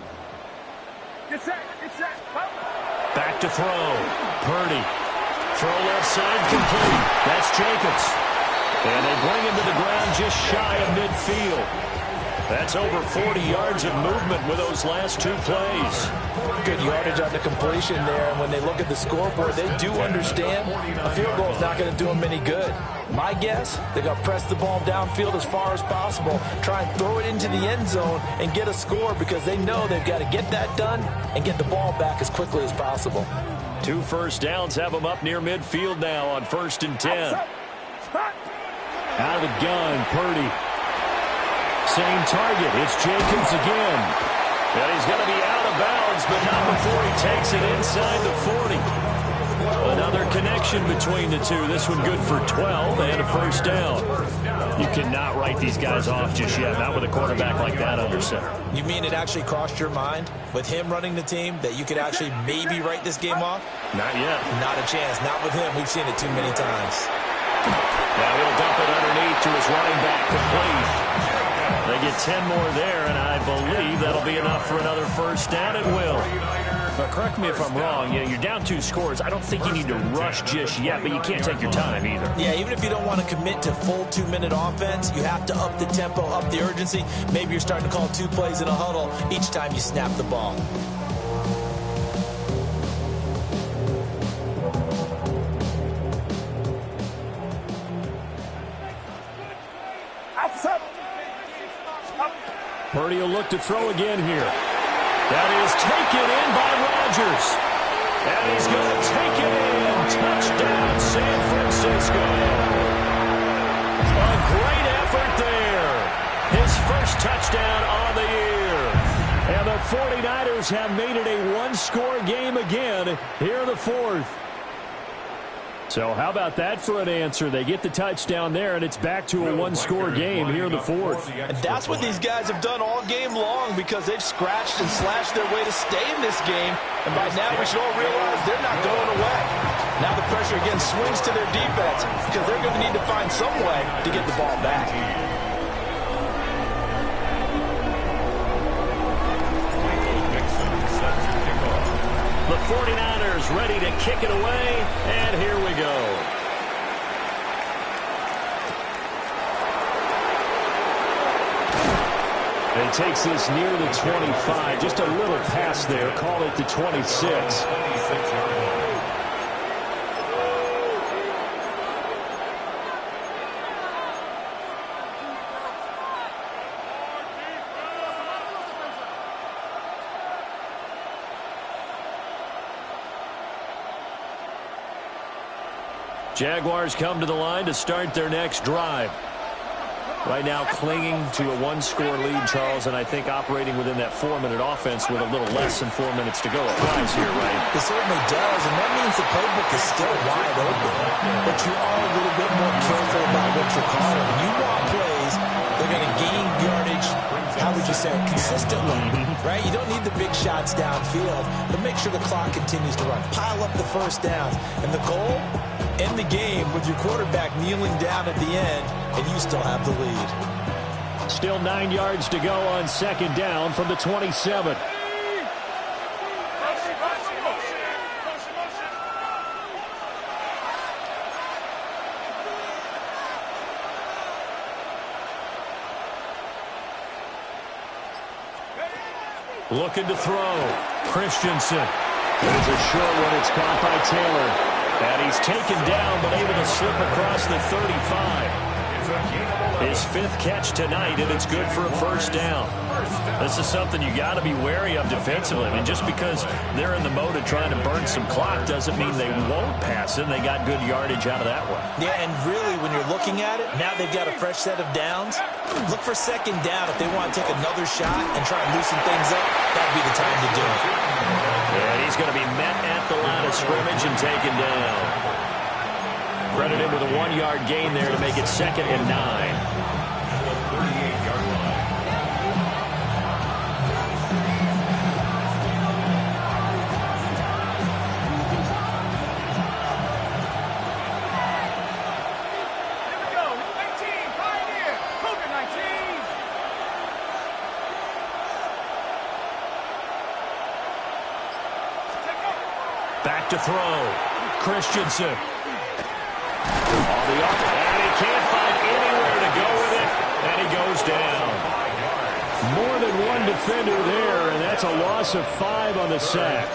S2: Back to throw. Purdy. Throw left side complete. That's Jacobs. And they bring him to the ground just shy of midfield. That's over 40 yards of movement with those last 2 plays.
S7: Good yardage on the completion there, and when they look at the scoreboard, they do understand a field goal is not going to do them any good. My guess, they're going to press the ball downfield as far as possible, try and throw it into the end zone and get a score because they know they've got to get that done and get the ball back as quickly as possible.
S2: 2 first downs have them up near midfield now on 1st and 10. Out of the gun, Purdy. Same target. It's Jacobs again. And he's going to be out of bounds, but not before he takes it inside the 40. Another connection between the two. This one good for 12 and a first down. You cannot write these guys off just yet, not with a quarterback like that under center.
S3: You mean it actually crossed your mind with him running the team that you could actually maybe write this game off?
S2: Not yet.
S3: Not a chance. Not with him. We've seen it too many times.
S2: Now he'll dump it underneath to his running back, complete. They get 10 more there, and I believe that'll be enough for another first down. It will. But correct me if I'm wrong. You're down 2 scores. I don't think you need to rush just yet, but you can't take your time either.
S3: Yeah, even if you don't want to commit to full 2-minute offense, you have to up the tempo, up the urgency. Maybe you're starting to call 2 plays in a huddle each time you snap the ball.
S2: Purdy will look to throw again here. That is taken in by Rodgers. And he's going to take it in. Touchdown, San Francisco. A great effort there. His first touchdown on the year. And the 49ers have made it a 1-score game again here in the 4th. So how about that for an answer? They get the touchdown there, and it's back to a 1-score game here in the 4th.
S7: And that's what these guys have done all game long because they've scratched and slashed their way to stay in this game. And by now we should all realize they're not going away. Now the pressure again swings to their defense because they're going to need to find some way to get the ball back.
S2: The 49ers ready to kick it away, and here we go. And takes this near the 25. Just a little pass there. Call it the 26. Jaguars come to the line to start their next drive. Right now clinging to a 1-score lead, Charles, and I think operating within that 4-minute offense with a little less than 4 minutes to go applies here, right?
S3: It certainly does, and that means the playbook is still wide open. But you are a little bit more careful about what you're calling. When you want plays, they're going to gain yardage, how would you say it, consistently, right? You don't need the big shots downfield, but make sure the clock continues to run. Pile up the first downs. And the goal? End the game with your quarterback kneeling down at the end, and you still have the lead.
S2: Still 9 yards to go on second down from the 27. Looking to throw. Christensen. There's a short one. It's caught by Taylor. And he's taken down, but able to slip across the 35. His 5th catch tonight, and it's good for a first down. This is something you got to be wary of defensively. I mean, just because they're in the mode of trying to burn some clock doesn't mean they won't pass it. They got good yardage out of that one.
S3: Yeah, and really, when you're looking at it, now they've got a fresh set of downs. Look for second down if they want to take another shot and try and loosen things up. That would be the time to do it.
S2: And he's going to be met at the line of scrimmage and taken down. Credit him with a 1-yard gain there to make it 2nd and 9. Back to throw. Christensen. On the up, and he can't find anywhere to go with it, and he goes down. More than one defender there, and that's a loss of 5 on the sack.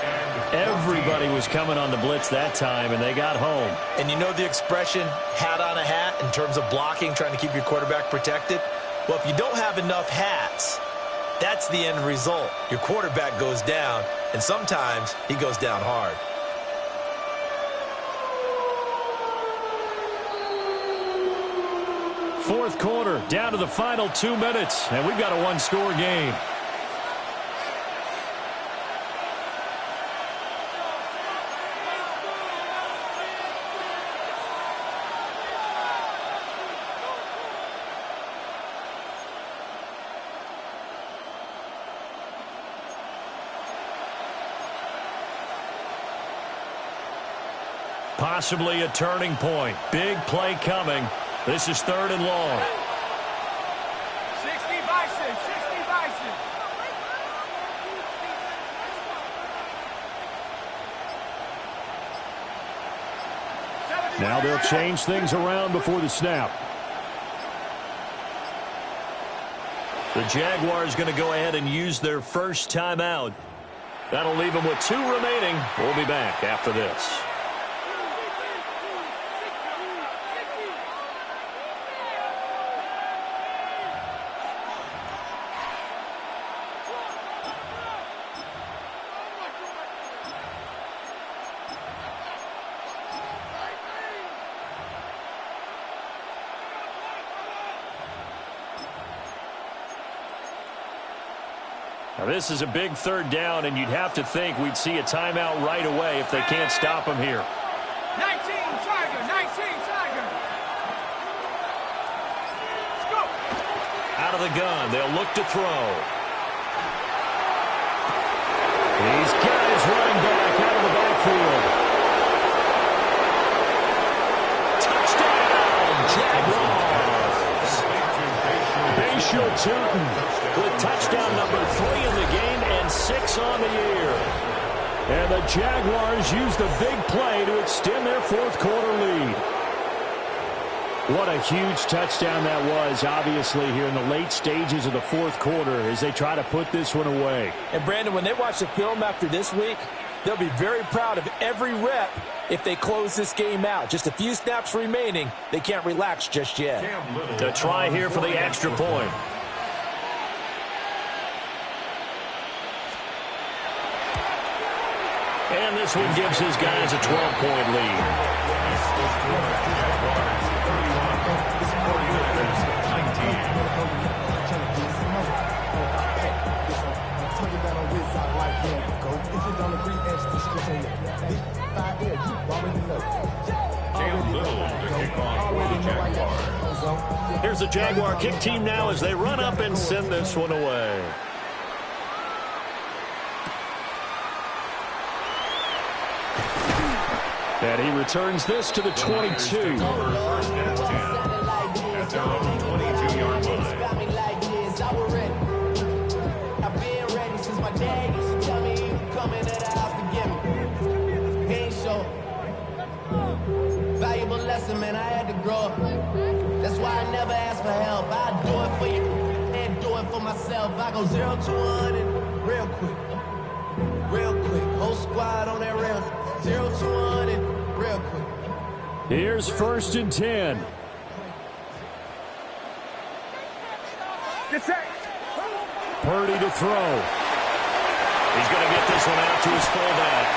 S2: Everybody was coming on the blitz that time, and they got home.
S3: And you know the expression, hat on a hat, in terms of blocking, trying to keep your quarterback protected? Well, if you don't have enough hats, that's the end result. Your quarterback goes down, and sometimes he goes down hard.
S2: Fourth quarter, down to the final 2 minutes, and we've got a 1-score game. Possibly a turning point. Big play coming. This is 3rd and long.
S4: 60 Bison, 60 Bison.
S2: Now they'll change things around before the snap. The Jaguars going to go ahead and use their first timeout. That'll leave them with 2 remaining. We'll be back after this. Now, this is a big 3rd down, and you'd have to think we'd see a timeout right away if they can't stop them here.
S4: 19 Tiger, 19 Tiger. Scoop.
S2: Out of the gun, they'll look to throw. He's got his running back out of the backfield. Touchdown, Jaguars. Bayshore Tootin with touchdown number 3 in the game and 6 on the year. And the Jaguars use the big play to extend their 4th quarter lead. What a huge touchdown that was, obviously, here in the late stages of the 4th quarter as they try to put this one away.
S3: And, Brandon, when they watch the film after this week, they'll be very proud of every rep if they close this game out. Just a few snaps remaining. They can't relax just yet.
S2: To try here for the extra point. And this one gives his guys a 12-point lead. Here's the Jaguar kick team now as they run up and send this one away. And he returns this to the 22.
S5: First and 10 at their own 22-yard line.
S6: I've been ready since my dad used to tell me he would come into the house to get me. He ain't show. Valuable lesson, man, I had to grow up. That's why I never ask for help. I do it for you and do it for myself. I go 0 to 100. real quick. Real quick. Whole squad on that rail. 0 to 100, real quick.
S2: Here's 1st and 10. Purdy to throw. He's going to get this one out to his fullback.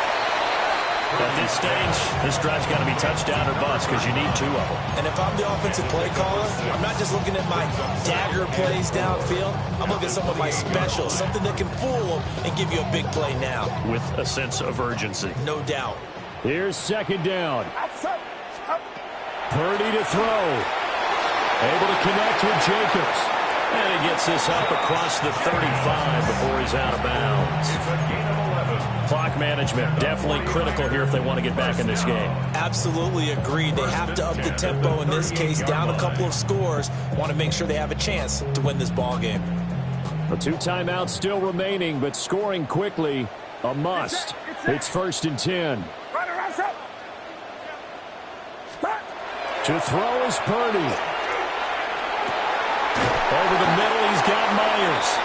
S2: At this stage, this drive's got to be touchdown or bust because you need 2 of them.
S3: And if I'm the offensive play caller, I'm not just looking at my dagger plays downfield. I'm looking at some of my specials, something that can fool them and give you a big play now.
S2: With a sense of urgency.
S3: No doubt.
S2: Here's 2nd down. Purdy to throw. Able to connect with Jacobs. And he gets this up across the 35 before he's out of bounds.
S5: It's a gain of 11.
S2: Clock management definitely critical here if they want to get back in this game.
S3: Absolutely agreed. They have to up the tempo in this case, down a couple of scores. Want to make sure they have a chance to win this ball game.
S2: The 2 timeouts still remaining, but scoring quickly, a must. It's 1st and 10. To throw is Purdy. Over the middle, he's got Myers.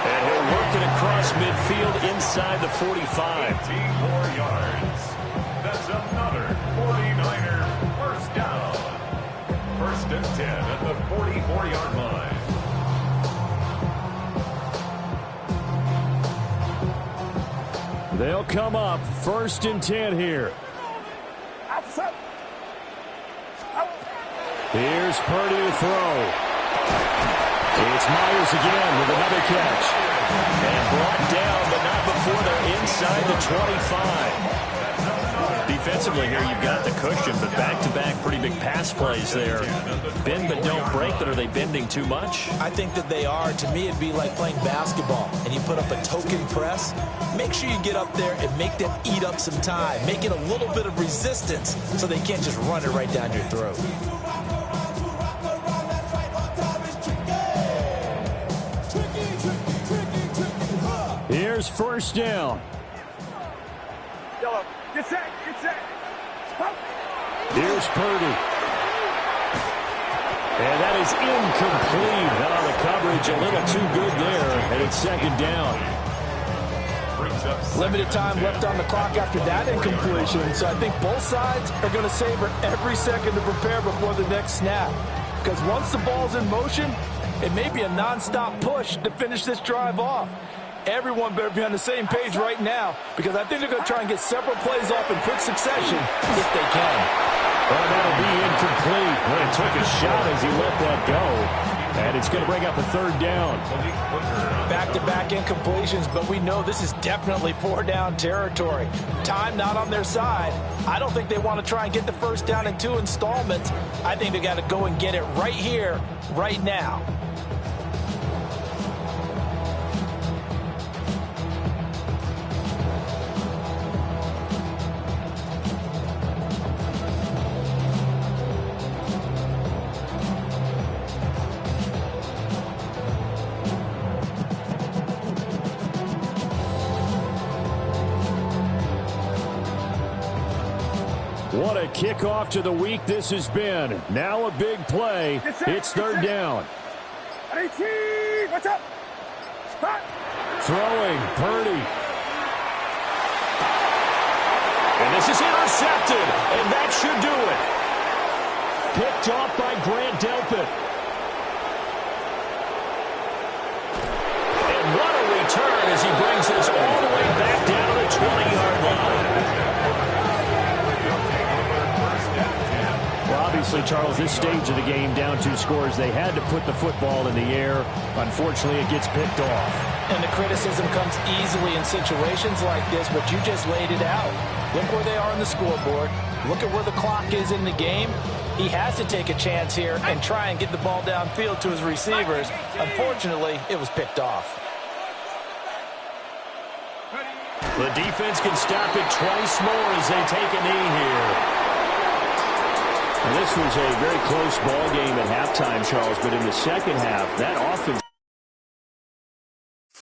S2: And he'll work it across midfield inside the 45.
S5: 18 more yards. That's another 49er first down. 1st and 10 at the 44-yard line.
S2: They'll come up 1st and 10 here. Here's Purdy to throw. It's Myers again with another catch. And brought down, but not before they're inside the 25. Defensively here, you've got the cushion, but back-to-back pretty big pass plays there. Bend but don't break, but are they bending too much?
S3: I think that they are. To me, it'd be like playing basketball, and you put up a token press. Make sure you get up there and make them eat up some time. Make it a little bit of resistance so they can't just run it right down your throat.
S2: Here's 1st down.
S4: Get set.
S2: Here's Purdy. And that is incomplete. The coverage a little too good there, and it's 2nd down.
S7: Limited time left on the clock after that incompletion, so I think both sides are going to savor every second to prepare before the next snap. Because once the ball's in motion, it may be a nonstop push to finish this drive off. Everyone better be on the same page right now, because I think they're going to try and get several plays off in quick succession if they can.
S2: Well, that'll be incomplete. Well, he took a shot as he let that go. And it's going to bring up a 3rd down.
S3: Back-to-back incompletions, but we know this is definitely 4-down territory. Time not on their side. I don't think they want to try and get the 1st down in 2 installments. I think they got to go and get it right here, right now.
S2: What a kickoff to the week this has been. Now a big play. It's 3rd down.
S4: Watch out.
S2: Throwing, Purdy. And this is intercepted, and that should do it. Picked off by Grant Delpit. And what a return as he brings this all the way back down to the 20-yard line. Obviously, Charles, this stage of the game, down 2 scores, they had to put the football in the air. Unfortunately, it gets picked off.
S3: And the criticism comes easily in situations like this, but you just laid it out. Look where they are on the scoreboard. Look at where the clock is in the game. He has to take a chance here and try and get the ball downfield to his receivers. Unfortunately, it was picked off.
S2: The defense can stop it twice more as they take a knee here. And this was a very close ball game at halftime, Charles, but in the second half, that offense